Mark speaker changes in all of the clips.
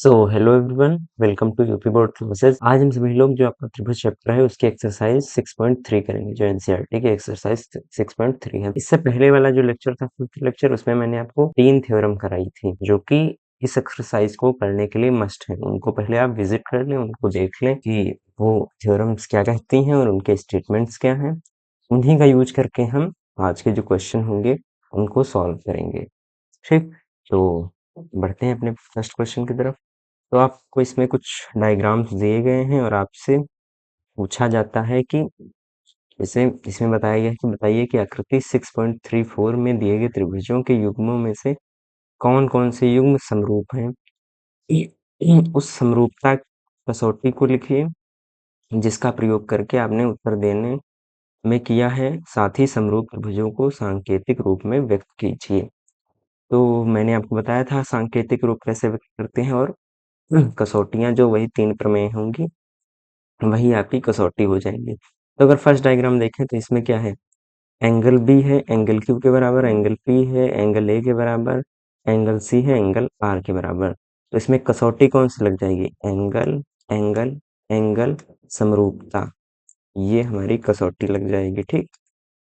Speaker 1: So hello everyone, welcome to UP board classes. आज हम सभी लोग जो आपका त्रिभुज चैप्टर है उसकी एक्सरसाइज 6.3 करेंगे, जो एनसीईआरटी की एक्सरसाइज 6.3 है। इससे पहले वाला जो लेक्चर था, फिफ्थ लेक्चर, उसमें मैंने आपको 3 थ्योरम कराई थी जो कि इस एक्सरसाइज को करने के लिए मस्ट है। उनको पहले आप विजिट कर लें, उनको देख लें कि वो थ्योरम्स क्या कहती हैं और उनके स्टेटमेंट्स क्या हैं। उन्हीं का यूज करके हम आज के जो क्वेश्चन होंगे उनको सॉल्व करेंगे। ठीक, तो बढ़ते हैं अपने फर्स्ट क्वेश्चन की तरफ। तो आपको इसमें कुछ डायग्राम्स दिए गए हैं और आपसे पूछा जाता है कि जैसे इसमें बताया गया है कि बताइए कि आकृति 6.34 में दिए गए त्रिभुजों के युग्मों में से कौन कौन से युग्म समरूप हैं। उस समरूपता कसौटी को लिखिए जिसका प्रयोग करके आपने उत्तर देने में किया है, साथ ही समरूप त्रिभुजों को सांकेतिक रूप में व्यक्त कीजिए। तो मैंने आपको बताया था सांकेतिक रूप कैसे व्यक्त करते हैं, और कसौटियां जो वही 3 प्रमेय होंगी वही आपकी कसौटी हो जाएंगी। तो अगर फर्स्ट डायग्राम देखें तो इसमें क्या है, एंगल बी है एंगल क्यू के बराबर, एंगल पी है एंगल ए के बराबर, एंगल सी है एंगल आर के बराबर। तो इसमें कसौटी कौन सी लग जाएगी, एंगल एंगल एंगल समरूपता, ये हमारी कसौटी लग जाएगी। ठीक,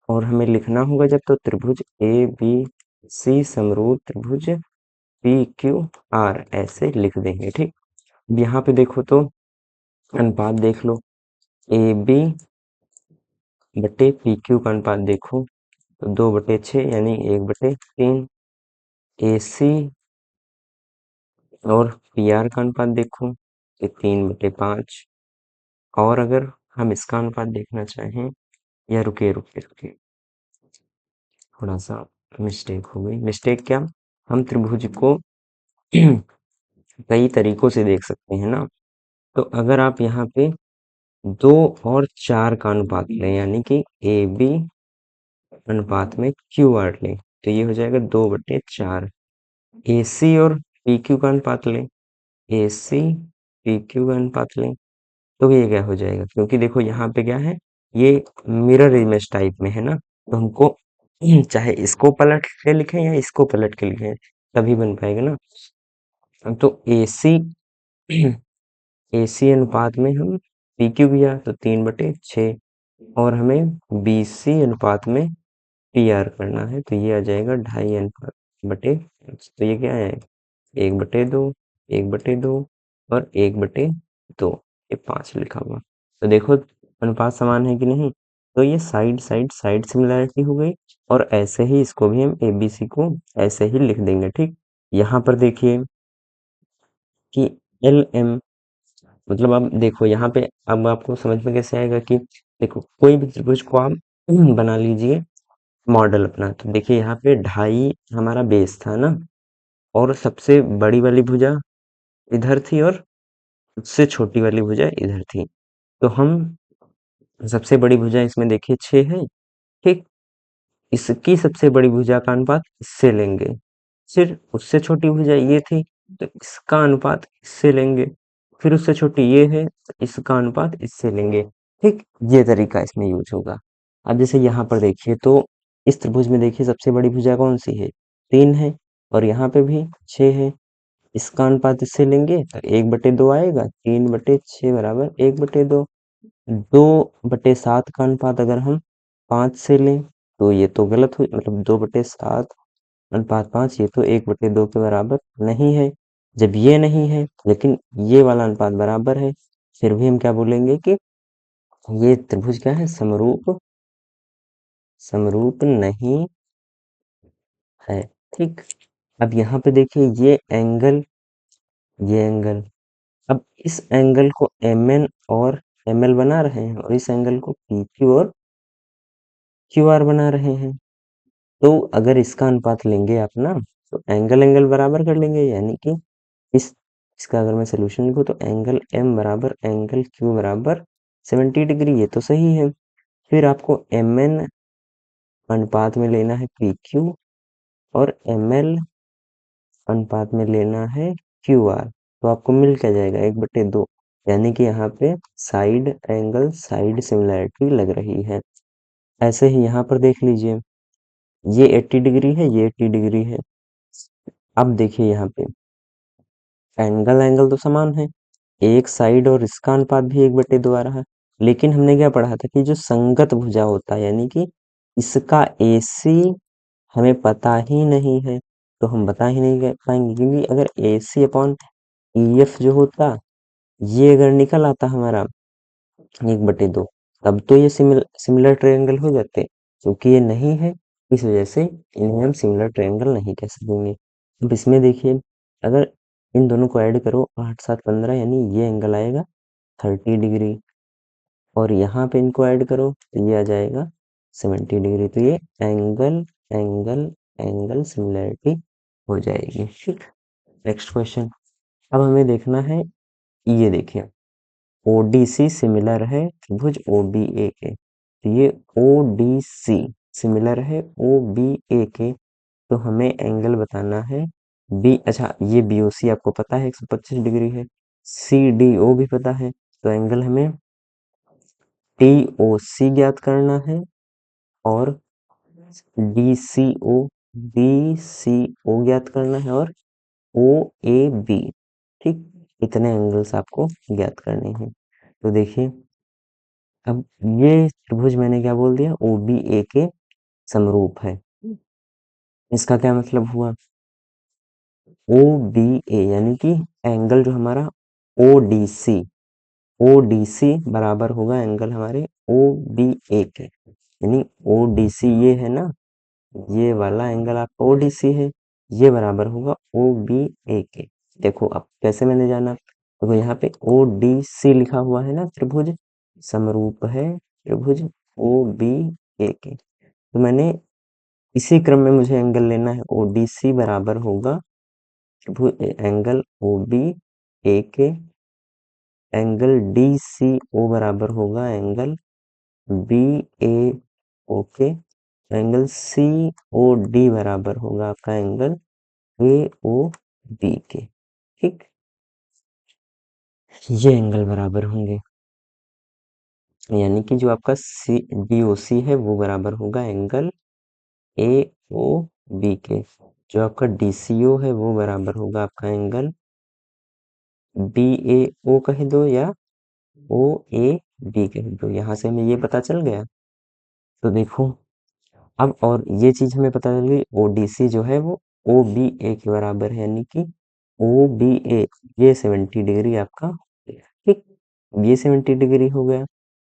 Speaker 1: और हमें लिखना होगा जब तो त्रिभुज ए बी सी समरूप त्रिभुज पी क्यू आर ऐसे लिख देंगे। ठीक, अब यहाँ पे देखो तो अनुपात देख लो, ए बी बटे पी क्यू का अनुपात देखो तो 2/6 यानी 1/3। ए सी और पी आर का अनुपात देखो तो 3/5। और अगर हम इसका अनुपात देखना चाहें, या रुके रुके रुके थोड़ा सा मिस्टेक हो गई। मिस्टेक क्या, हम त्रिभुज को कई तरीकों से देख सकते हैं ना। तो अगर आप यहाँ पे 2 और 4 का अनुपात लें, यानी कि ए बी अनुपात में क्यू आर लें, तो ये हो जाएगा 2/4। AC और PQ का अनुपात लें, AC PQ का अनुपात लें, तो ये क्या हो जाएगा, क्योंकि देखो यहाँ पे क्या है, ये मिरर इमेज टाइप में है ना, तो हमको चाहे इसको पलट के लिखें या इसको पलट के लिखें तभी बन पाएगा ना। तो AC AC अनुपात में हम PQ किया तो 3/6, और हमें BC अनुपात में PR करना है तो ये आ जाएगा 2.5 अनुपात बटे 5। तो ये क्या है, 1/2 1/2 और 1/2, ये 5 लिखा हुआ। तो देखो अनुपात समान है कि नहीं, तो ये साइड साइड साइड सिमिलैरिटी हो गई। और ऐसे ही इसको भी हम ABC को ऐसे ही लिख देंगे। ठीक, यहाँ पर देखिए कि LM, मतलब अब देखो यहाँ पे, अब आपको समझ में कैसे आएगा कि देखो कोई भी त्रिभुज को आप बना लीजिए मॉडल अपना, तो देखिए यहाँ पे 2.5 हमारा बेस था ना, और सबसे बड़ी वाली भुजा इधर थी और उससे छोटी वाली भुजा इधर थी। तो हम सबसे बड़ी भुजा इसमें देखिए 6 है। ठीक, इसकी सबसे बड़ी भुजा का अनुपात इससे लेंगे, फिर उससे छोटी भुजा ये थी तो इसका अनुपात इससे लेंगे, फिर उससे छोटी ये है तो इसका अनुपात इससे लेंगे। ठीक, ये तरीका इसमें यूज होगा। अब जैसे यहाँ पर देखिए तो इस त्रिभुज में देखिए सबसे बड़ी भुजा कौन सी है, 3 है, और यहाँ पे भी 6 है। इसका अनुपात इससे लेंगे तो 1/2 आएगा, 3/6 बराबर 1/2। 2/7 का अनुपात अगर हम 5 से लें तो ये तो गलत हो, मतलब 2/7 अनुपात 5, ये तो 1/2 के बराबर नहीं है। जब ये नहीं है लेकिन ये वाला अनुपात बराबर है, फिर भी हम क्या बोलेंगे कि ये त्रिभुज क्या है, समरूप समरूप नहीं है। ठीक, अब यहाँ पे देखिए ये एंगल, अब इस एंगल को MN और ML बना रहे हैं, और इस एंगल को PQ और QR बना रहे हैं। तो अगर इसका अनुपात लेंगे आप ना, तो एंगल एंगल बराबर कर लेंगे, यानी कि इसका अगर मैं सोल्यूशन लिखूँ तो एंगल M बराबर एंगल Q बराबर 70 डिग्री, ये तो सही है। फिर आपको MN अनुपात में लेना है PQ, और ML अनुपात में लेना है QR, तो आपको मिल क्या जाएगा, 1/2, यानी कि यहाँ पे साइड एंगल साइड सिमिलैरिटी लग रही है। ऐसे ही यहाँ पर देख लीजिए, ये 80 डिग्री है, ये 80 डिग्री है। अब देखिए यहाँ पे एंगल एंगल तो समान है, एक साइड और इसका अनुपात भी 1/2 आ रहा है। लेकिन हमने क्या पढ़ा था कि जो संगत भुजा होता है यानी कि इसका AC हमें पता ही नहीं है, तो हम बता ही नहीं पाएंगे, क्योंकि अगर AC अपॉन EF जो होता, ये अगर निकल आता हमारा 1/2, तब तो ये सिमिलर ट्रायंगल हो जाते, क्योंकि ये नहीं है, इस वजह से इन्हें हम सिमिलर ट्रायंगल नहीं कह सकेंगे। अब इसमें देखिए, अगर इन दोनों को ऐड करो 8 7 15, यानी ये एंगल आएगा 30 डिग्री, और यहाँ पे इनको ऐड करो तो ये आ जाएगा 70 डिग्री। तो ये एंगल एंगल एंगल सिमिलरिटी हो जाएगी। ठीक, नेक्स्ट क्वेश्चन। अब हमें देखना है, ये देखिए ODC सिमिलर है त्रिभुज OBA के, तो ये ODC सिमिलर है OBA के, तो हमें एंगल बताना है बी। अच्छा, ये BOC आपको पता है 125 डिग्री है, CDO भी पता है, तो एंगल हमें TOC ज्ञात करना है, और DCO ज्ञात करना है, और OAB। ठीक, इतने एंगल्स आपको ज्ञात करने हैं। तो देखिए, अब ये त्रिभुज मैंने क्या बोल दिया, OBA के समरूप है। इसका क्या मतलब हुआ, OBA यानी कि एंगल जो हमारा ODC बराबर होगा एंगल हमारे OBA के, यानी ODC ये है ना, ये वाला एंगल आपका ODC है, ये बराबर होगा OBA के। देखो अब कैसे मैंने जाना, देखो यहाँ पे ODC लिखा हुआ है ना, त्रिभुज समरूप है त्रिभुज OBA के, तो मैंने इसी क्रम में मुझे एंगल लेना है। ODC बराबर होगा त्रिभुज एंगल OBA के, एंगल DCO बराबर होगा एंगल BAO के, एंगल COD बराबर होगा आपका एंगल AOB के। ठीक, ये एंगल बराबर होंगे, यानी कि जो आपका DOC है वो बराबर होगा एंगल AOB के, जो आपका DCO है वो बराबर होगा आपका एंगल BAO कह दो या OAB कह दो। यहाँ से हमें ये पता चल गया। तो देखो, अब और ये चीज हमें पता चल गई, ODC जो है वो OBA के बराबर है, यानी कि OBA ये 70 डिग्री आपका हो गया। ठीक, ये 70 डिग्री हो गया,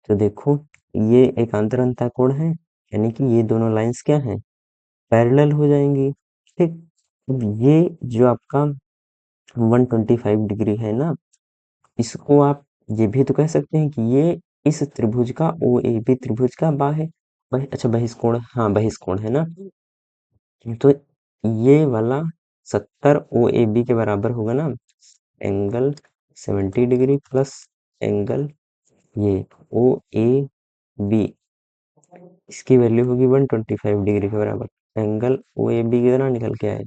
Speaker 1: तो देखो ये एकांतर अंतः कोण है, यानी कि ये दोनों लाइंस क्या हैं, पैरेलल हो जाएंगी। ठीक, अब ये जो आपका 125 डिग्री है ना, इसको आप ये भी तो कह सकते हैं कि ये इस त्रिभुज का OAB त्रिभुज का अच्छा बहिष्कोण, हाँ बहिष्कोण है ना, तो ये वाला 70 OAB के बराबर होगा ना, एंगल 70 डिग्री प्लस एंगल ये OAB, इसकी वैल्यू होगी 125 डिग्री के बराबर। एंगल OAB कितना निकल के आए,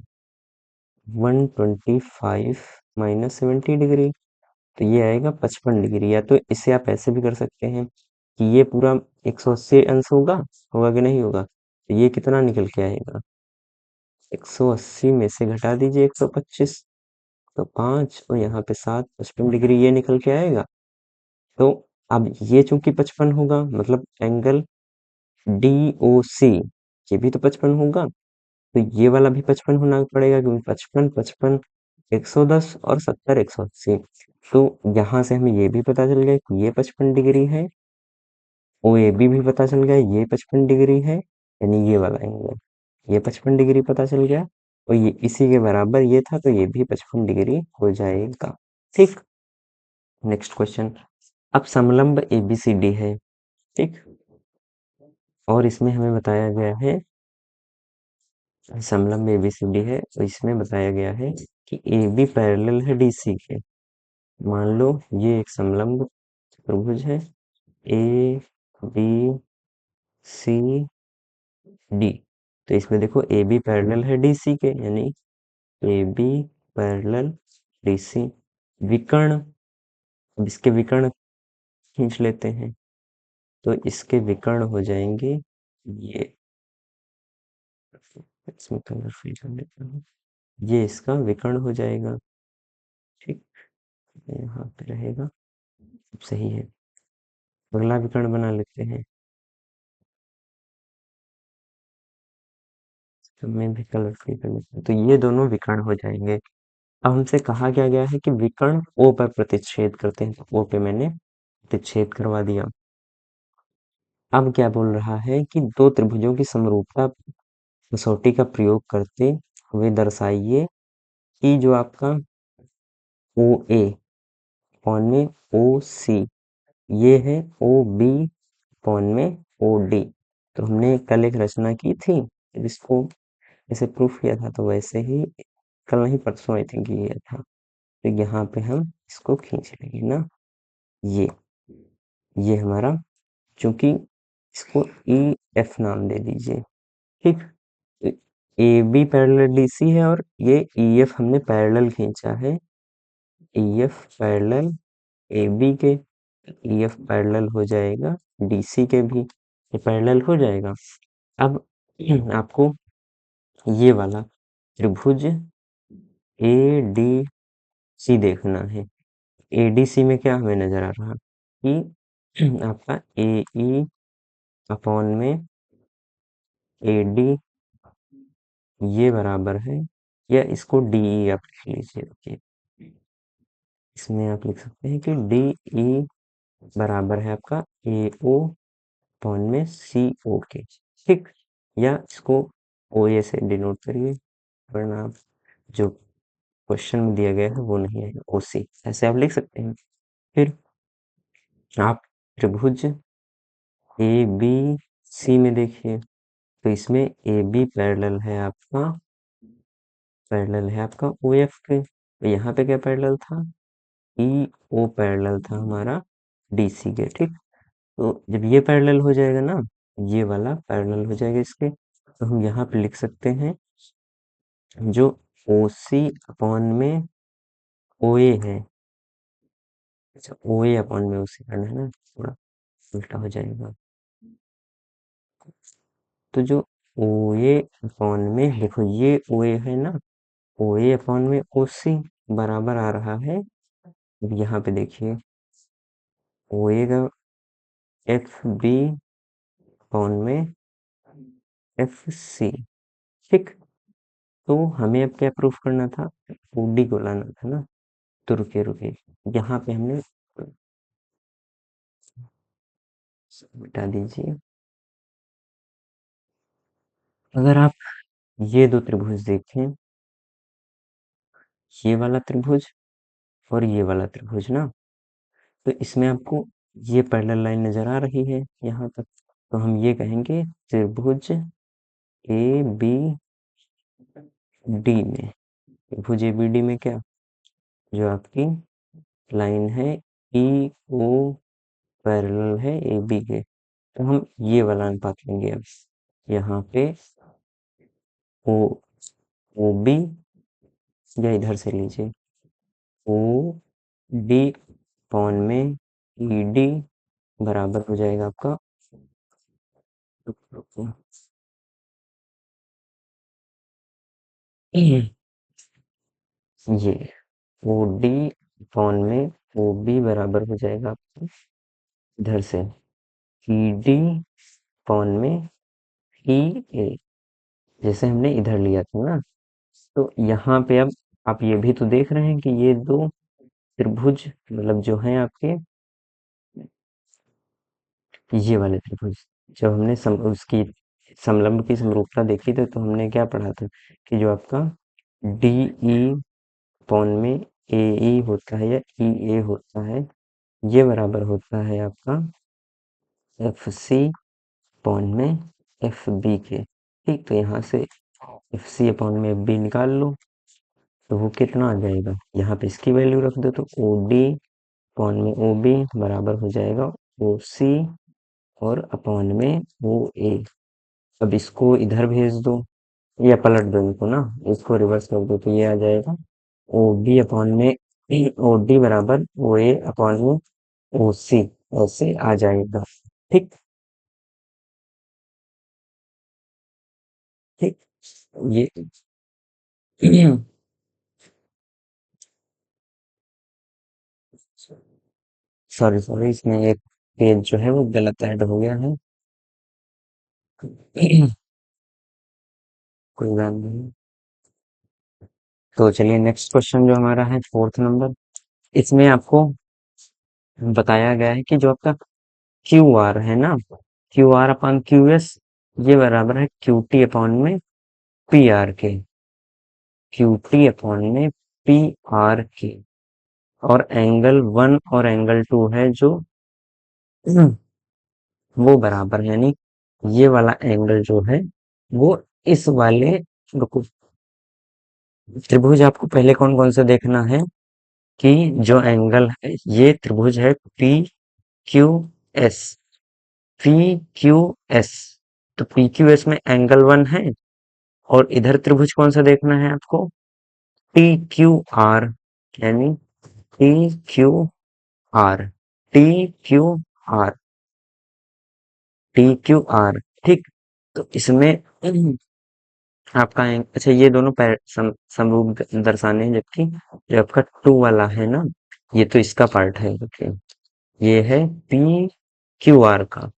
Speaker 1: 125 माइनस 70 डिग्री, तो ये आएगा 55 डिग्री। या तो इसे आप ऐसे भी कर सकते हैं कि ये पूरा 180 अंश होगा, होगा कि नहीं होगा, तो ये कितना निकल के आएगा, 180 में से घटा दीजिए 125, तो 5 और यहाँ पे 7, 55 डिग्री ये निकल के आएगा। तो अब ये चूंकि 55 होगा, मतलब एंगल DOC ये भी तो 55 होगा, तो ये वाला भी 55 होना पड़ेगा, क्योंकि 55 55 110 और 70 180। तो यहाँ से हमें ये भी पता चल गया कि ये 55 डिग्री है, OAB भी पता चल गया ये 55 डिग्री है, यानी ये वाला एंगल ये 55 डिग्री पता चल गया, और ये इसी के बराबर ये था, तो ये भी 55 डिग्री हो जाएगा। ठीक, नेक्स्ट क्वेश्चन। अब समलंब ABCD है, ठीक, और इसमें हमें बताया गया है, समलंब ABCD है, तो इसमें बताया गया है कि AB पैरेलल है DC के। मान लो ये एक समलंब त्रिभुज है ABCD, तो इसमें देखो AB पैरेलल है DC के, यानी AB पैरेलल DC। विकर्ण, अब इसके विकर्ण खींच लेते हैं, तो इसके विकर्ण हो जाएंगे ये, इसमें कलर फिल कर लेता हूँ, ये इसका विकर्ण हो जाएगा। ठीक, यहाँ पे रहेगा, सही है। अगला विकर्ण बना लेते हैं, तो मैं भी कलर फ्री कर लेता हूँ। तो ये दोनों विकर्ण हो जाएंगे। अब हमसे कहा क्या गया है कि विकर्ण ओ पर प्रतिच्छेद करते हैं, तो ओ पे मैंने प्रतिच्छेद करवा दिया। अब क्या बोल रहा है कि दो त्रिभुजों की समरूपता कसौटी का प्रयोग करते हुए दर्शाइए कि जो आपका ओ ए कौन में ओ सी, ये है ओ बी कौन में ओ डी। तो हमने कल एक रचना की थी, जिसको ऐसे प्रूफ किया था, तो वैसे ही कल नहीं परसों आई थिंक ये था। तो यहाँ पे हम इसको खींच लेंगे ना, ये ये हमारा, चूंकि इसको ई एफ नाम दे दीजिए, ठीक। A B parallel D C है और ये ई एफ हमने पैरेलल खींचा है, E F parallel A B के, ई एफ पैरेलल हो जाएगा डी सी के भी, ये पैरेलल हो जाएगा। अब आपको ये वाला त्रिभुज ए डी सी देखना है। ए डी सी में क्या हमें नजर आ रहा कि आपका ए ई अपॉन में ए डी ये बराबर है, या इसको डी ई आप लिख लीजिए। देखिए, इसमें आप लिख सकते हैं कि डी ई बराबर है आपका ए ओ अपॉन में सी ओ के, ठीक। या इसको ओ ए से डिनोट करिए, वरना आप जो क्वेश्चन में दिया गया है वो नहीं है, ओ सी ऐसे आप लिख सकते हैं। फिर आप त्रिभुज ए बी सी में देखिए, तो इसमें ए बी पैरेलल है आपका ओ एफ के, तो यहाँ पे क्या पैरेलल था, ई ओ पैरेलल था हमारा डी सी के, ठीक। तो जब ये पैरेलल हो जाएगा ना, ये वाला पैरेलल हो जाएगा इसके, तो हम यहाँ पे लिख सकते हैं जो ओ सी अपॉन में ओ ए है, अच्छा ओ ए अपॉन में ओ सी करना है ना, थोड़ा उल्टा हो जाएगा। तो जो ओ ए अपॉन में देखो, ये ओ ए है ना, ओ ए अपॉन में ओ सी बराबर आ रहा है। अब यहाँ पे देखिए ओ ए का एफ बी अपॉन में एफ सी, ठीक। तो हमें अब क्या प्रूफ करना था, ओ डी को लाना था ना। तो रुके रुके, यहाँ पे हमने मिटा दीजिए। अगर आप ये दो त्रिभुज देखें, ये वाला त्रिभुज और ये वाला त्रिभुज ना, तो इसमें आपको ये पैरेलल लाइन नजर आ रही है यहाँ तक, तो हम ये कहेंगे त्रिभुज ए बी डी में, त्रिभुज ए बी डी में क्या, जो आपकी लाइन है ई ओ पैरेलल है ए बी के, तो हम ये वाला अनुपात लेंगे। अब यहाँ पे ओ ओ बी, या इधर से लीजिए ओ डी अपॉन में ई डी बराबर हो जाएगा आपका, ये ओ डी अपॉन में ओ बी बराबर हो जाएगा आपका इधर से ई डी अपॉन में ई ए, जैसे हमने इधर लिया था ना। तो यहाँ पे अब आप ये भी तो देख रहे हैं कि ये दो त्रिभुज मतलब जो हैं आपके, ये वाले त्रिभुज, जब हमने उसकी समलंब की समरूपता देखी थी, तो हमने क्या पढ़ा था कि जो आपका डी ई अपॉन में ए ई होता है या ई ए होता है, ये बराबर होता है आपका एफ सी अपॉन में एफ बी के, ठीक। तो यहाँ से एफ सी अपॉन में एफ बी निकाल लो, तो वो कितना आ जाएगा, यहाँ पे इसकी वैल्यू रख दो, तो ओ डी अपॉन में ओ बी बराबर हो जाएगा ओ सी और अपॉन में ओ ए। अब इसको इधर भेज दो या पलट दो इनको ना, इसको रिवर्स कर दो, तो ये आ जाएगा ओ बी अपॉन में ओ डी बराबर ओ ए अपॉन में ओ सी, ऐसे आ जाएगा, ठीक। ठीक, ये सॉरी सॉरी, इसमें एक पेज जो है वो गलत ऐड हो गया है। कोई बात नहीं। तो चलिए नेक्स्ट क्वेश्चन जो हमारा है फोर्थ नंबर। इसमें आपको बताया गया है कि जो आपका क्यू आर है ना, Q R upon Q S, ये बराबर है क्यू टी अपॉन में पी आर के, क्यू टी अपॉन में पी आर के। और एंगल वन और एंगल टू है जो वो बराबर है, यानी ये वाला एंगल जो है वो इस वाले, रुको, त्रिभुज आपको पहले कौन कौन सा देखना है कि जो एंगल है ये त्रिभुज है P Q S, P Q S. तो पी क्यू एस में एंगल वन है, और इधर त्रिभुज कौन सा देखना है आपको, टी क्यू आर, यानी T Q R, T Q R, T Q R, ठीक। तो इसमें आपका अच्छा, ये दोनों समरूप दर्शाने हैं, जबकि जो आपका टू वाला है ना, ये तो इसका पार्ट है, ओके, ये है पी क्यू आर का।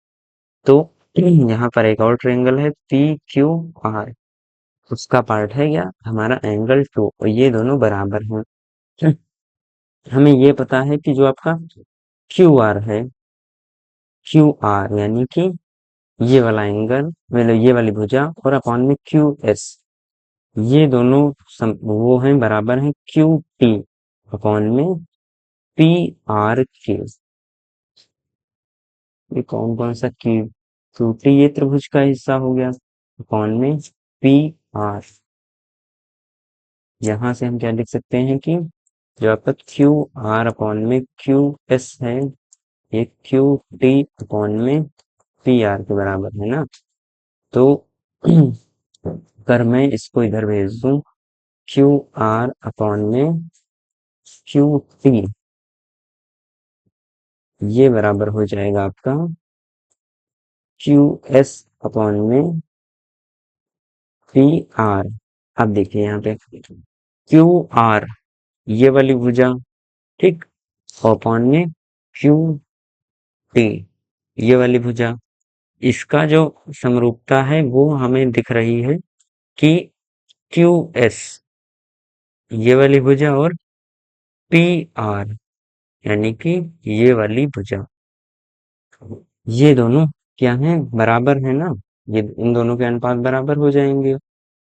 Speaker 1: तो यहाँ पर एक और ट्रायंगल है पी क्यू आर, उसका पार्ट है क्या हमारा एंगल टू, और ये दोनों बराबर हैं। हमें ये पता है कि जो आपका क्यू आर है, क्यू आर यानी कि ये वाला एंगल, मतलब ये वाली भुजा, और अपॉन में क्यू एस, ये दोनों वो हैं बराबर हैं क्यू टी अपॉन में पी आर के। ये कौन कौन सा क्यू, क्यू टी ये त्रिभुज का हिस्सा हो गया, अपॉन में पी आर। यहाँ से हम क्या लिख सकते हैं कि जो आपका क्यू आर अपॉन में क्यू एस है, ये क्यू टी अपॉन में पी आर के बराबर है ना। तो अगर मैं इसको इधर भेज दूं, क्यू आर अपॉन में क्यू टी, ये बराबर हो जाएगा आपका क्यू एस अपॉन में पी आर। अब देखिए यहाँ पे क्यू आर, ये वाली भुजा, ठीक, अपॉन में क्यू टी, ये वाली भुजा, इसका जो समरूपता है वो हमें दिख रही है कि क्यू एस, ये वाली भुजा, और पी आर, यानी कि ये वाली भुजा, ये दोनों क्या हैं, बराबर है ना, ये इन दोनों के अनुपात बराबर हो जाएंगे।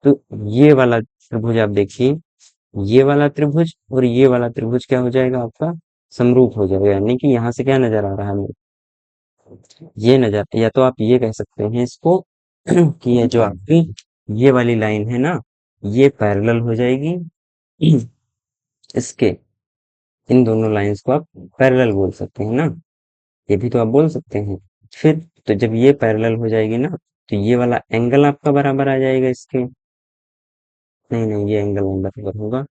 Speaker 1: तो ये वाला त्रिभुज आप देखिए, ये वाला त्रिभुज और ये वाला त्रिभुज क्या हो जाएगा आपका, समरूप हो जाएगा, यानी कि यहाँ से क्या नजर आ रहा है हमें, ये नजर, या तो आप ये कह सकते हैं इसको कि ये जो आपकी ये वाली लाइन है ना, ये पैरेलल हो जाएगी इसके, इन दोनों लाइंस को आप पैरेलल बोल सकते हैं ना, ये भी तो आप बोल सकते हैं। फिर तो जब ये पैरेलल हो जाएगी ना, तो ये वाला एंगल आपका बराबर आ जाएगा इसके, नहीं नहीं, ये एंगल नहीं बराबर होगा।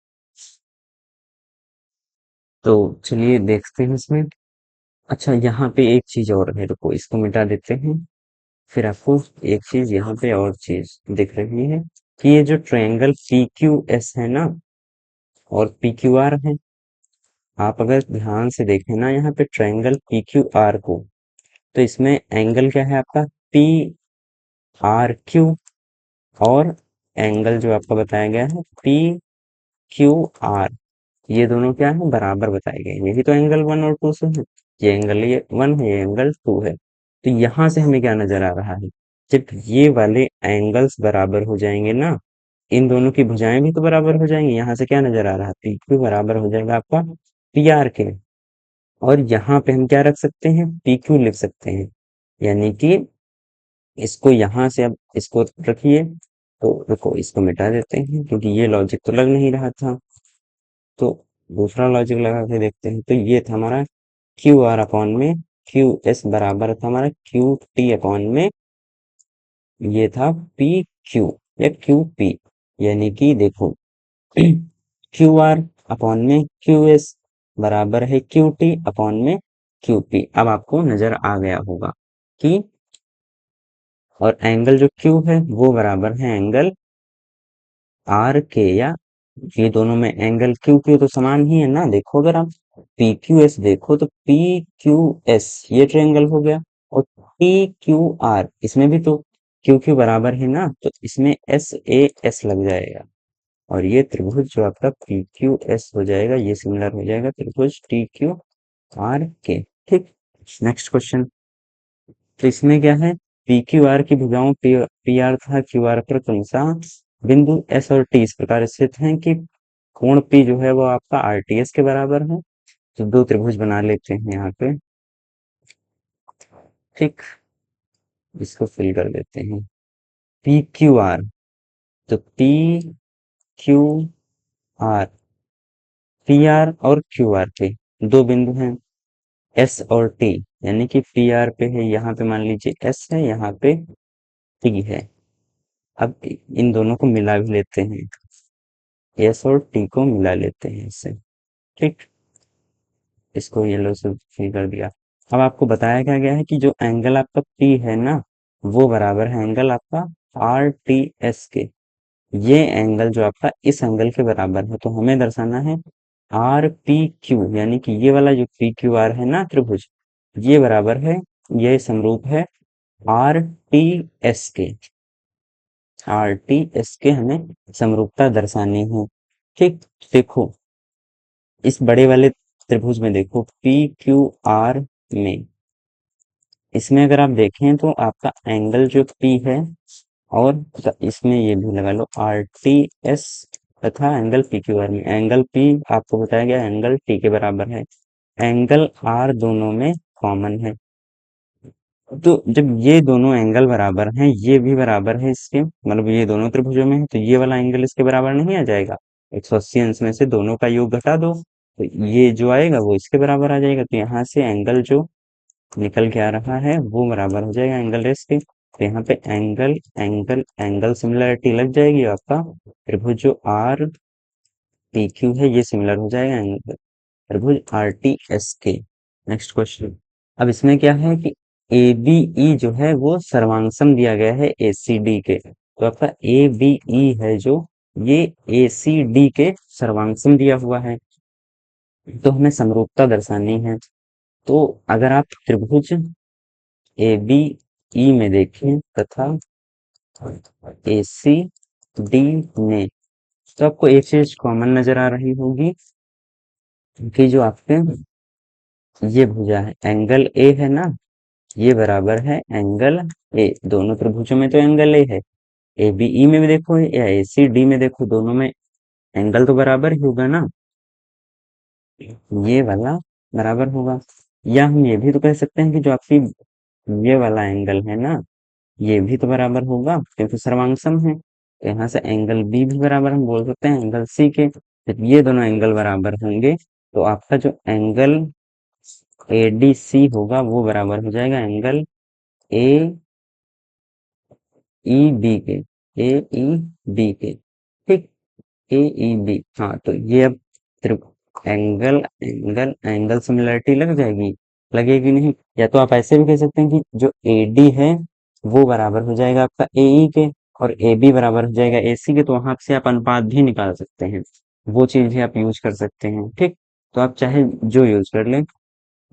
Speaker 1: तो चलिए देखते हैं इसमें। अच्छा, यहाँ पे एक चीज और है, रुको इसको मिटा देते हैं, फिर आपको एक चीज यहाँ पे और चीज दिख रही है कि ये जो ट्रायंगल पी क्यू एस है ना, और पी क्यू आर है, आप अगर ध्यान से देखें ना यहाँ पे ट्रायंगल पी क्यू आर को, तो इसमें एंगल क्या है आपका पी आर क्यू, और एंगल जो आपका बताया गया है पी क्यू आर, ये दोनों क्या है, बराबर बताए गए हैं। यही तो एंगल वन और टू से है, ये एंगल ये वन है, ये एंगल टू है। तो यहाँ से हमें क्या नजर आ रहा है, जब ये वाले एंगल्स बराबर हो जाएंगे ना, इन दोनों की भुजाएं भी तो बराबर हो जाएंगी। यहाँ से क्या नजर आ रहा है, पी क्यू बराबर हो जाएगा आपका पी आर के, और यहाँ पे हम क्या रख सकते हैं, पी क्यू लिख सकते हैं, यानी कि इसको यहाँ से अब इसको रखिए, तो रुको इसको मिटा देते हैं, क्योंकि ये लॉजिक तो लग नहीं रहा था। तो दूसरा लॉजिक लगा के देखते हैं। तो ये था हमारा क्यू आर अपॉन में क्यू एस, बराबर था हमारा क्यू टी अपॉन में, ये था पी क्यू या क्यू पी, यानी कि देखो क्यू आर अपॉन में क्यू एस बराबर है क्यू टी अपॉन में क्यू पी। अब आपको नजर आ गया होगा कि, और एंगल जो क्यू है वो बराबर है एंगल आर के, या ये दोनों में एंगल क्यू क्यू तो समान ही है ना, देखो अगर आप, पी क्यू एस देखो तो पी क्यू एस ये ट्रायंगल हो गया, और पी क्यू आर इसमें भी तो क्यू क्यू बराबर है ना, तो इसमें एस ए एस लग जाएगा, और ये त्रिभुज जो आपका पी क्यू एस हो जाएगा ये सिमिलर हो जाएगा त्रिभुज टी क्यू आर के। ठीक, नेक्स्ट क्वेश्चन। तो इसमें क्या है, पी क्यू आर की भुजाओं पी आर तथा क्यू आर पर क्रमशः बिंदु एस और टी इस प्रकार स्थित हैं कि कोण पी जो है वो आपका आर टी एस के बराबर है। तो दो त्रिभुज बना लेते हैं यहाँ पे। ठीक, इसको फिल कर देते हैं। पी क्यू आर, तो P Q R, P R और क्यू आर पे दो बिंदु हैं एस और टी, यानी कि पी आर पे है, यहाँ पे मान लीजिए एस है, यहाँ पे टी है। अब इन दोनों को मिला भी लेते हैं, एस और टी को मिला लेते हैं इससे। ठीक, इसको येलो से फिल कर दिया। अब आपको बताया क्या गया है कि जो एंगल आपका पी है ना, वो बराबर है एंगल आपका आर टी एस के। ये एंगल जो आपका इस एंगल के बराबर है, तो हमें दर्शाना है आर पी क्यू, यानी कि ये वाला जो पी क्यू आर है ना त्रिभुज, ये बराबर है, ये समरूप है आर टी एस के। आर टी एस के हमें समरूपता दर्शानी है। ठीक, देखो इस बड़े वाले त्रिभुज में देखो पी क्यू आर में, इसमें अगर आप देखें तो आपका एंगल जो पी है, और इसमें ये भी लगा लो आर टी एस, तथा एंगल पी क्यू आर में एंगल पी आपको बताया गया एंगल टी के बराबर है, एंगल आर दोनों में कॉमन है। तो जब ये दोनों एंगल बराबर हैं, ये भी बराबर है इसके, मतलब ये दोनों त्रिभुजों में है, तो ये वाला एंगल इसके बराबर नहीं आ जाएगा। 180 अंश में से दोनों का योग घटा दो, तो ये जो आएगा वो इसके बराबर आ जाएगा, तो यहाँ से एंगल जो निकल के आ रहा है वो बराबर हो जाएगा एंगल रेस के। तो यहाँ पे एंगल एंगल एंगल सिमिलरिटी लग जाएगी, आपका त्रिभुज जो आर पी क्यू है ये सिमिलर हो जाएगा एंगल त्रिभुज आर टी एस के। Next question. अब इसमें क्या है कि ए बी ई जो है वो सर्वांगसम दिया गया है ए सी डी के, तो आपका ए बी ई है जो, ये ए सी डी के सर्वांगसम दिया हुआ है, तो हमें समरूपता दर्शानी है। तो अगर आप त्रिभुज ए बी ई में देखें तथा ए सी डी में, तो आपको एक चीज कॉमन नजर आ रही होगी कि जो आपके ये भुजा है एंगल ए है ना, ये बराबर है एंगल ए, दोनों त्रिभुजों में तो एंगल ए है, ए बी ई में भी देखो या ए सी डी में देखो, दोनों में एंगल तो बराबर ही होगा ना, ये वाला बराबर होगा। या हम ये भी तो कह सकते हैं कि जो आपकी ये वाला एंगल है ना, ये भी तो बराबर होगा क्योंकि सर्वांगसम है, तो यहाँ से एंगल बी भी बराबर हम बोल सकते हैं एंगल सी के। जब ये दोनों एंगल बराबर होंगे, तो आपका जो एंगल ए डी सी होगा वो बराबर हो जाएगा एंगल ए ई बी के, ए ई बी के। ठीक, ए ई बी, हाँ तो ये अब एंगल एंगल एंगल सिमिलरिटी लग जाएगी, लगेगी नहीं। या तो आप ऐसे भी कह सकते हैं कि जो ए डी है वो बराबर हो जाएगा आपका ए ई के, और ए बी बराबर हो जाएगा ए सी के, तो वहां से आप अनुपात भी निकाल सकते हैं, वो चीज भी आप यूज कर सकते हैं। ठीक, तो आप चाहे जो यूज कर लें,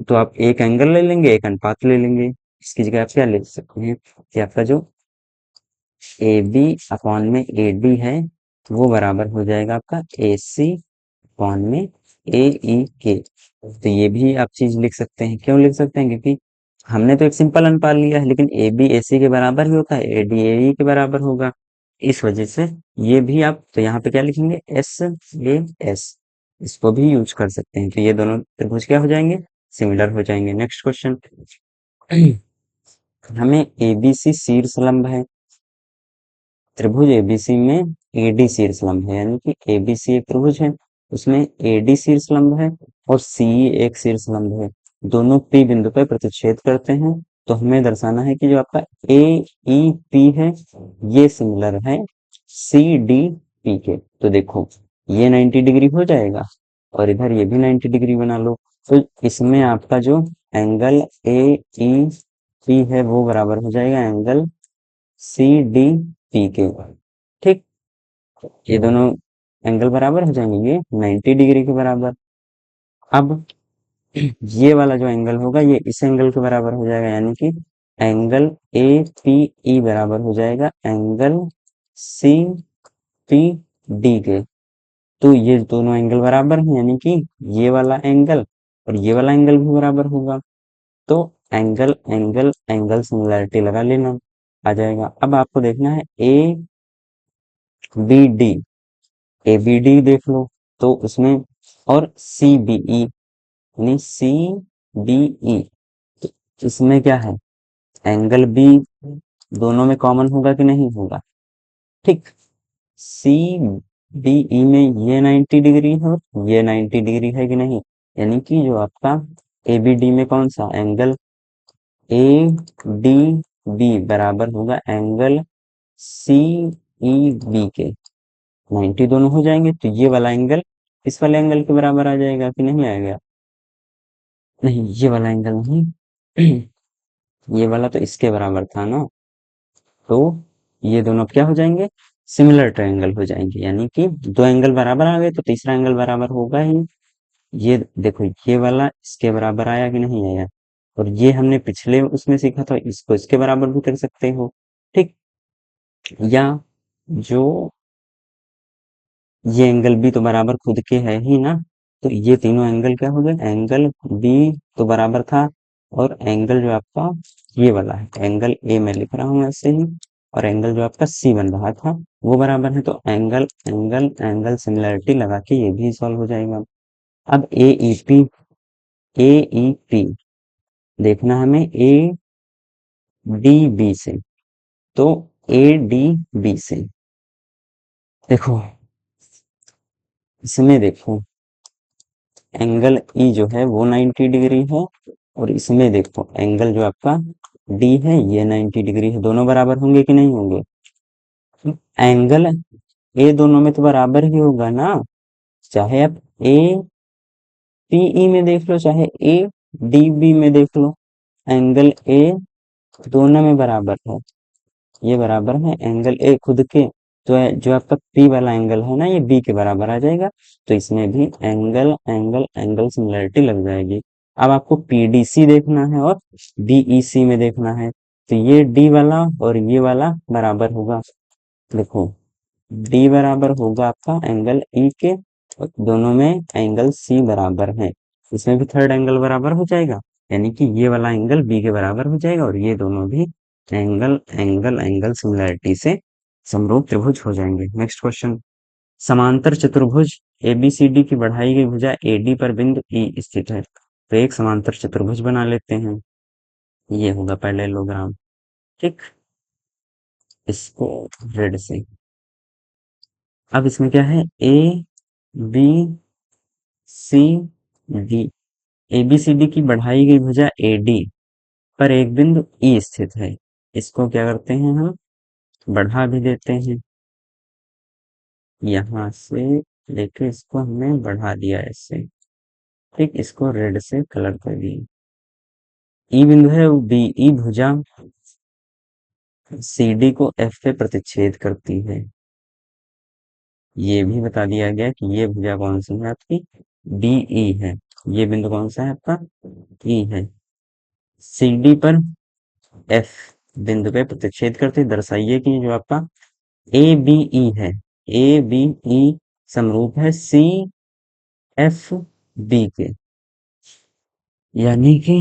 Speaker 1: तो आप एक एंगल ले लेंगे एक अनुपात ले लेंगे, इसकी जगह आप क्या ले सकते हैं कि आपका जो ए बी अपॉन में ए डी है वो बराबर हो जाएगा आपका ए सी अपॉन में ए ई के। तो ये भी आप चीज लिख सकते हैं, क्यों लिख सकते हैं, क्योंकि हमने तो एक सिंपल अनुपात लिया है, लेकिन ए बी ए सी के बराबर ही होता है, ए डी ए ई के बराबर होगा, इस वजह से ये भी आप तो यहाँ पे क्या लिखेंगे एस ए एस, इसको भी यूज कर सकते हैं, तो ये दोनों त्रिभुज क्या हो जाएंगे, सिमिलर हो जाएंगे। Next question. हमें एबीसी शीर्ष है, त्रिभुज एबीसी में एडी शीर्षलंब है, यानी कि एबीसी एक त्रिभुज है, उसमें एडी शीर्षलंब है और सीई एक शीर्षलंब है, दोनों पी बिंदु पर प्रतिच्छेद करते हैं। तो हमें दर्शाना है कि जो आपका ए ई पी है ये सिमिलर है सी डी पी के। तो देखो ये 90 डिग्री हो जाएगा, और इधर ये भी 90 डिग्री बना लो, तो इसमें आपका जो एंगल ए ई पी है वो बराबर हो जाएगा एंगल सी डी पी के। ठीक, ये दोनों एंगल बराबर हो जाएंगे, ये 90 डिग्री के बराबर। अब ये वाला जो एंगल होगा ये इस एंगल के बराबर हो जाएगा, यानी कि एंगल ए पी ई बराबर हो जाएगा एंगल सी पी डी के। तो ये दोनों एंगल बराबर हैं, यानी कि ये वाला एंगल और ये वाला एंगल भी बराबर होगा। तो एंगल एंगल एंगल सिमिलैरिटी लगा लेना, आ जाएगा। अब आपको देखना है A B D, A B D देख लो तो उसमें, और सी बी ई, यानी सी बी ई, तो इसमें क्या है, एंगल बी दोनों में कॉमन होगा कि नहीं होगा। ठीक, सी डी ई में ये 90 डिग्री है और ये 90 डिग्री है कि नहीं, यानी कि जो आपका ए बी डी में कौन सा एंगल ए डी बी बराबर होगा एंगल सी ई बी के, 90 दोनों हो जाएंगे तो ये वाला एंगल इस वाले एंगल के बराबर आ जाएगा कि नहीं आएगा। नहीं, ये वाला एंगल नहीं, ये वाला तो इसके बराबर था ना। तो ये दोनों क्या हो जाएंगे, सिमिलर ट्रायंगल हो जाएंगे, यानी कि दो एंगल बराबर आ गए तो तीसरा एंगल बराबर होगा ही। ये देखो, ये वाला इसके बराबर आया कि नहीं आया, और ये हमने पिछले उसमें सीखा था, इसको इसके बराबर भी कर सकते हो। ठीक, या जो ये एंगल बी तो बराबर खुद के है ही ना, तो ये तीनों एंगल क्या हो गए, एंगल बी तो बराबर था, और एंगल जो आपका ये वाला है एंगल ए मैं लिख रहा हूँ ऐसे ही, और एंगल जो आपका सी बन रहा था वो बराबर है, तो एंगल एंगल एंगल सिमिलैरिटी लगा के ये भी सॉल्व हो जाएगा। अब ए ई पी देखना हमें ए डी बी से, तो ए डी बी से देखो, इसमें देखो एंगल ई जो है वो 90 डिग्री है, और इसमें देखो एंगल जो आपका डी है ये 90 डिग्री है, दोनों बराबर होंगे कि नहीं होंगे। एंगल ए दोनों में तो बराबर ही होगा ना, चाहे आप ए पीई में देख लो चाहे ए डी बी में देख लो, एंगल ए दोनों में बराबर है, ये बराबर है एंगल ए खुद के, तो जो आपका पी वाला एंगल है ना ये बी के बराबर आ जाएगा, तो इसमें भी एंगल एंगल एंगल सिमिलरिटी लग जाएगी। अब आपको पीडीसी देखना है और बीईसी में देखना है, तो ये डी वाला और ये वाला बराबर होगा। देखो, डी बराबर होगा आपका एंगल ई के, और दोनों में एंगल सी बराबर है, इसमें भी थर्ड एंगल बराबर हो जाएगा, यानी कि ये वाला एंगल बी के बराबर हो जाएगा, और ये दोनों भी एंगल एंगल एंगल सिमिलरिटी से समरूप त्रिभुज हो जाएंगे। नेक्स्ट क्वेश्चन, समांतर चतुर्भुज एबीसीडी की बढ़ाई गई भुजा एडी पर बिंदु ई स्थित है, तो एक समांतर चतुर्भुज बना लेते हैं, ये होगा पैरेललोग्राम। ठीक, इसको रेड से, अब इसमें क्या है A B C D, ABCD की बढ़ाई गई भुजा एडी पर एक बिंदु ई स्थित है, इसको क्या करते हैं हम बढ़ा भी देते हैं, यहां से लेके इसको हमने बढ़ा दिया ऐसे। ठीक, इसको रेड से कलर कर दिए। ई बिंदु है वो बी ई भुजा सी डी को एफ पे प्रतिच्छेद करती है, ये भी बता दिया गया कि ये भुजा कौन सी है आपकी डी ई है, ये बिंदु कौन सा है आपका ई है। सी डी पर एफ बिंदु पे प्रतिच्छेद करते दर्शाइए कि जो आपका ए बी ई है, ए बी ई समरूप है सी एफ बी के, यानी कि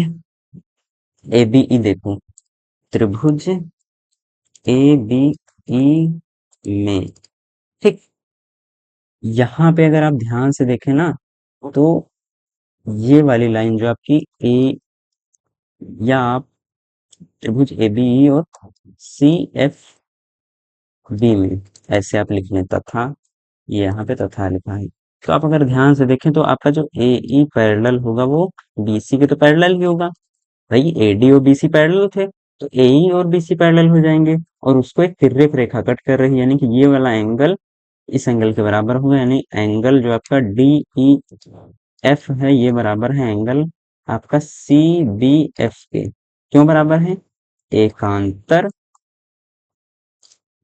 Speaker 1: ए बी ई देखो त्रिभुज ए बी ई में। ठीक, यहाँ पे अगर आप ध्यान से देखें ना, तो ये वाली लाइन जो आपकी ए, या आप त्रिभुज ए बी ई और सी एफ बी में ऐसे आप लिख लें तथा, ये यहाँ पे तथा लिखा है, तो आप अगर ध्यान से देखें तो आपका जो ए ई पैरेलल होगा वो बी सी के तो पैरेलल ही होगा, भाई ए डी और बी सी पैरेलल थे, तो ए ई और बी सी पैरेलल हो जाएंगे, और उसको एक तिर्यक रेखा कट कर रही है, यानी कि ये वाला एंगल इस एंगल के बराबर होगा, यानी एंगल जो आपका डी ई एफ है ये बराबर है एंगल आपका सी बी एफ के, क्यों बराबर है, एकांतर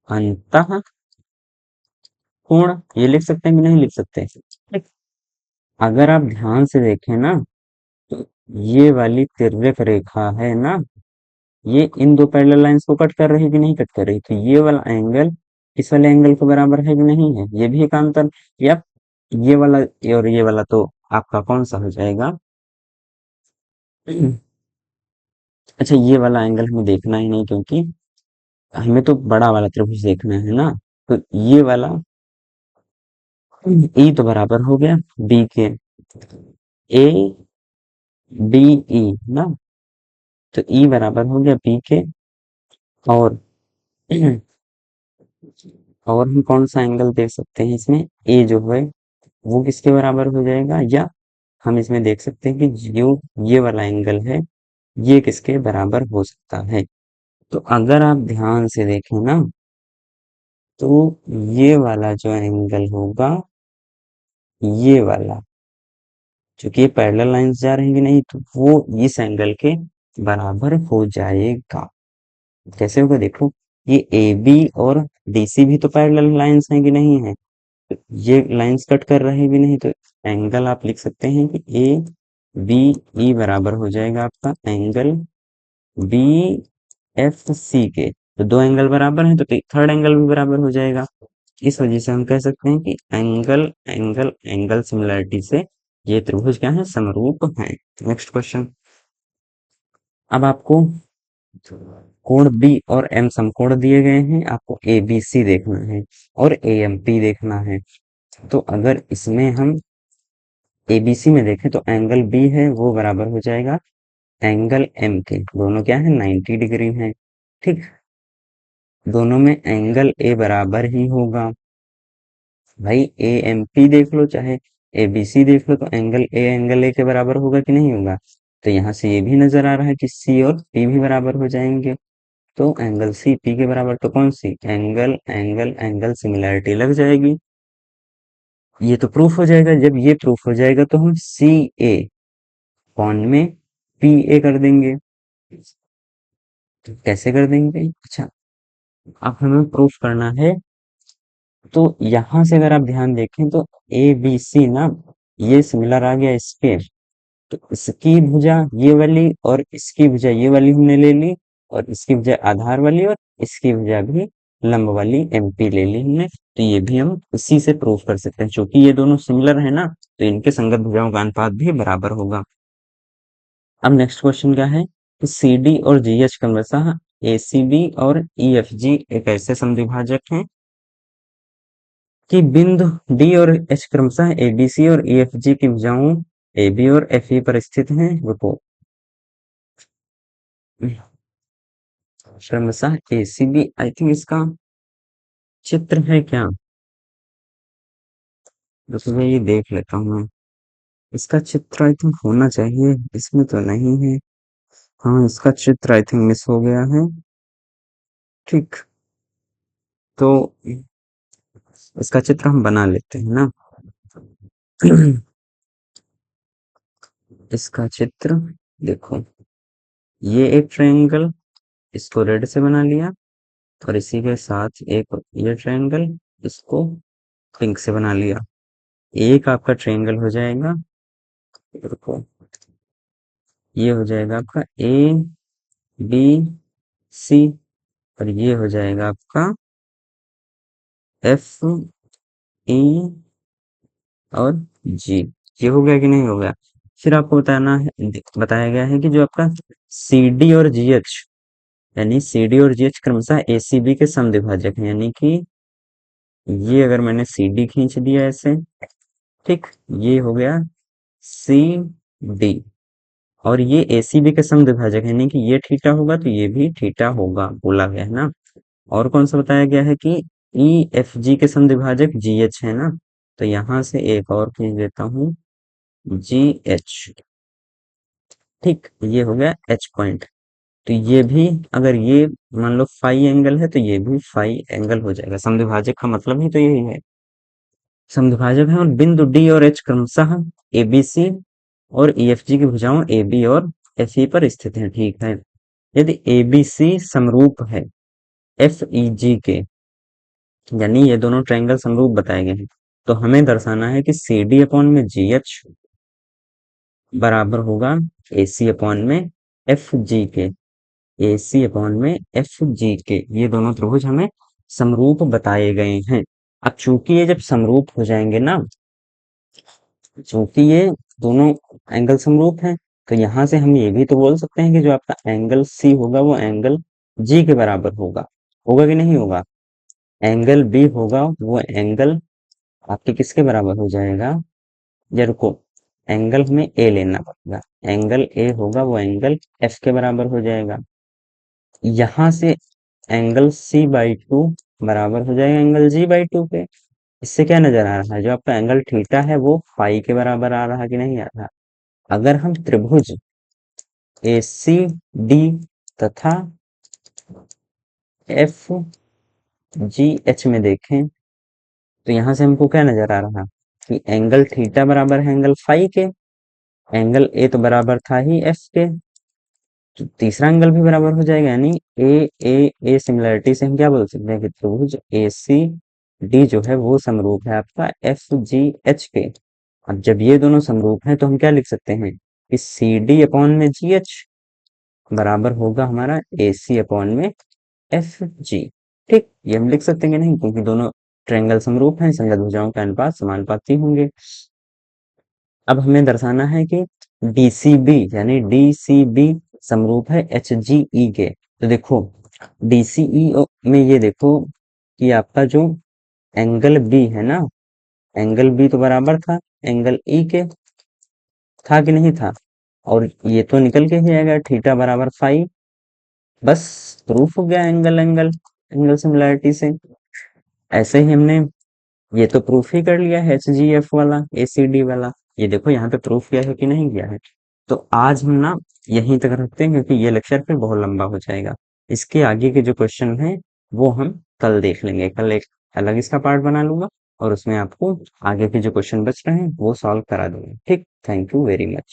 Speaker 1: अंतः कोण, ये लिख सकते हैं कि नहीं लिख सकते। ठीक, अगर आप ध्यान से देखें ना, तो ये वाली तिर्यक रेखा है ना, ये इन दो पैरेलल लाइंस को कट कर रही कि नहीं कट कर रही, तो ये वाला एंगल इस वाले एंगल के बराबर है कि नहीं है, ये भी एक अंतर। या ये वाला और ये वाला तो आपका कौन सा हो जाएगा? अच्छा, ये वाला एंगल हमें देखना ही नहीं, क्योंकि हमें तो बड़ा वाला त्रिभुज देखना है ना। तो ये वाला ई तो बराबर हो गया बी के, ए बी ई ना, तो ई बराबर हो गया बी के। और और हम कौन सा एंगल देख सकते हैं इसमें, ए जो है वो किसके बराबर हो जाएगा, या हम इसमें देख सकते हैं कि जो ये वाला एंगल है ये किसके बराबर हो सकता है। तो अगर आप ध्यान से देखें ना, तो ये वाला जो एंगल होगा, ये वाला, चूंकि ये पैरेलल लाइंस जा रही है नहीं, तो वो इस एंगल के बराबर हो जाएगा। कैसे होगा देखो, ये ए बी और डीसी भी तो पैरेलल लाइंस हैं कि नहीं है, तो ये लाइंस कट कर रहे भी नहीं, तो एंगल आप लिख सकते हैं कि ए बी ई बराबर हो जाएगा आपका एंगल बी एफ सी के। तो दो एंगल बराबर हैं, तो थर्ड एंगल भी बराबर हो जाएगा। इस वजह से हम कह सकते हैं कि एंगल एंगल एंगल सिमिलरिटी से ये त्रिभुज क्या है, समरूप है। Next question. अब आपको कोण बी और एम समकोण दिए गए हैं, आपको ए बी सी देखना है और ए एम पी देखना है। तो अगर इसमें हम एबीसी में देखें, तो एंगल बी है वो बराबर हो जाएगा एंगल एम के, दोनों क्या है 90 डिग्री है। ठीक, दोनों में एंगल ए बराबर ही होगा। भाई ए एम पी देख लो चाहे ए बी सी देख लो, तो एंगल ए के बराबर होगा कि नहीं होगा। तो यहाँ से ये भी नजर आ रहा है कि सी और पी भी बराबर हो जाएंगे। तो एंगल सी पी के बराबर, तो कौन सी एंगल एंगल एंगल सिमिलरिटी लग जाएगी। ये तो प्रूफ हो जाएगा। जब ये प्रूफ हो जाएगा तो हम सी ए कॉन में पी ए कर देंगे। तो कैसे कर देंगे, अच्छा, अब हमें प्रूफ करना है। तो यहां से अगर आप ध्यान देखें, तो ए बी सी ना, ये सिमिलर आ गया इसके। तो इसकी भुजा ये वाली और इसकी भुजा ये वाली हमने ले ली, और इसकी भुजा आधार वाली और इसकी भुजा भी लंब वाली एमपी ले ली हमने। तो ये भी हम उसी से प्रूफ कर सकते हैं, क्योंकि ये दोनों सिमिलर है ना, तो इनके संगत भुजाओं का अनुपात भी बराबर होगा। अब नेक्स्ट क्वेश्चन क्या है, कि सी डी और जी एच क्रमशः ए सी बी और ई एफ जी एक ऐसे समद्विभाजक हैं कि बिंदु डी और एच क्रमशः ए बी सी और ई एफ जी की भुजाओं ए बी और एफ ई पर स्थित हैं। रुको, क्रमशः ए सी बी, आई थिंक इसका चित्र है क्या, रुको मैं ये देख लेता हूँ मैं। इसका चित्र आई थिंक होना चाहिए, इसमें तो नहीं है। हाँ, इसका चित्र आई थिंक मिस हो गया है। ठीक, तो इसका चित्र हम बना लेते हैं ना। इसका चित्र देखो, ये एक ट्रायंगल, इसको रेड से बना लिया, और इसी के साथ एक ये ट्रायंगल, इसको पिंक से बना लिया। एक आपका ट्रायंगल हो जाएगा, देखो ये हो जाएगा आपका ए बी सी, और ये हो जाएगा आपका एफ ई और जी। ये हो गया कि नहीं हो गया। फिर आपको बताया गया है कि जो आपका सी डी और जी एच, यानी सी डी और जी एच क्रमशः ए सी बी के समद्विभाजक हैं। यानी कि ये अगर मैंने सी डी खींच दिया ऐसे, ठीक, ये हो गया सी डी, और ये ए सी बी के समद्विभाजक है, यानी कि ये थीटा होगा तो ये भी थीटा होगा, बोला गया है ना। और कौन सा बताया गया है कि ई एफ जी के समद्विभाजक जी एच है ना। तो यहां से एक और खींच देता हूँ, जी एच। ठीक, ये हो गया एच पॉइंट। तो ये भी, अगर ये मान लो फाई एंगल है, तो ये भी फाई एंगल हो जाएगा। समद्विभाजक का मतलब ही तो यही है, समद्विभाजक है। और बिंदु डी और एच क्रमशः ए बी सी और ई एफ जी की भुजाओं ए बी और एफ ई पर स्थित हैं। ठीक है, यदि ए बी सी समरूप है एफ ई जी के, यानी ये दोनों ट्रायंगल समरूप बताए गए हैं, तो हमें दर्शाना है कि सी डी अपॉन में जी एच बराबर होगा ए सी अपॉन में एफ जी के। ए सी अपॉन में एफ जी के, ये दोनों त्रिभुज हमें समरूप बताए गए हैं। अब चूंकि ये जब समरूप हो जाएंगे ना, चूंकि ये दोनों एंगल समरूप हैं, तो यहां से हम ये भी तो बोल सकते हैं कि जो आपका एंगल सी होगा वो एंगल जी के बराबर होगा। होगा कि नहीं होगा? एंगल बी होगा वो एंगल आपके किसके बराबर हो जाएगा? या रुको, एंगल हमें ए लेना पड़ेगा। एंगल ए होगा वो एंगल एफ के बराबर हो जाएगा। यहां से एंगल सी बाई टू बराबर हो जाएगा एंगल जी बाई टू के। इससे क्या नजर आ रहा है? जो आपका एंगल थीटा है वो फाई के बराबर आ रहा कि नहीं आ रहा? अगर हम त्रिभुज ए सी डी तथा एफ जी एच में देखें, तो यहां से हमको क्या नजर आ रहा कि एंगल थीटा बराबर है एंगल फाई के। एंगल ए तो बराबर था ही एफ के, तो तीसरा एंगल भी बराबर हो जाएगा। यानी ए ए ए सिमिलरिटी से हम क्या बोल सकते हैं कि त्रिभुज ए सी डी जो है वो समरूप है आपका एफ जी एच के। अब जब ये दोनों समरूप हैं तो हम क्या लिख सकते हैं कि सी डी अपॉन में जी एच बराबर होगा हमारा ए सी अपॉन में एफ जी। ठीक, ये हम लिख सकते हैं कि नहीं? क्योंकि दोनों ट्रायंगल समरूप हैं, संगत भुजाओं का अनुपात समानुपाती होंगे। अब हमें दर्शाना है कि DCB यानी DCB समरूप है HGE के। तो देखो DCE में ये देखो कि आपका जो एंगल B है ना, एंगल B तो बराबर था एंगल E के, था कि नहीं था? और ये तो निकल के ही आएगा थीटा बराबर फाई। बस प्रूफ हो गया एंगल एंगल एंगल सिमिलरिटी से। ऐसे ही हमने ये तो प्रूफ ही कर लिया है HGF वाला ACD वाला। ये देखो यहाँ पे प्रूफ किया है कि नहीं किया है। तो आज हम ना यहीं तक रखते हैं क्योंकि ये लेक्चर फिर बहुत लंबा हो जाएगा। इसके आगे के जो क्वेश्चन है वो हम कल देख लेंगे। कल एक अलग इसका पार्ट बना लूंगा और उसमें आपको आगे के जो क्वेश्चन बच रहे हैं वो सॉल्व करा दूंगा। ठीक, थैंक यू वेरी मच।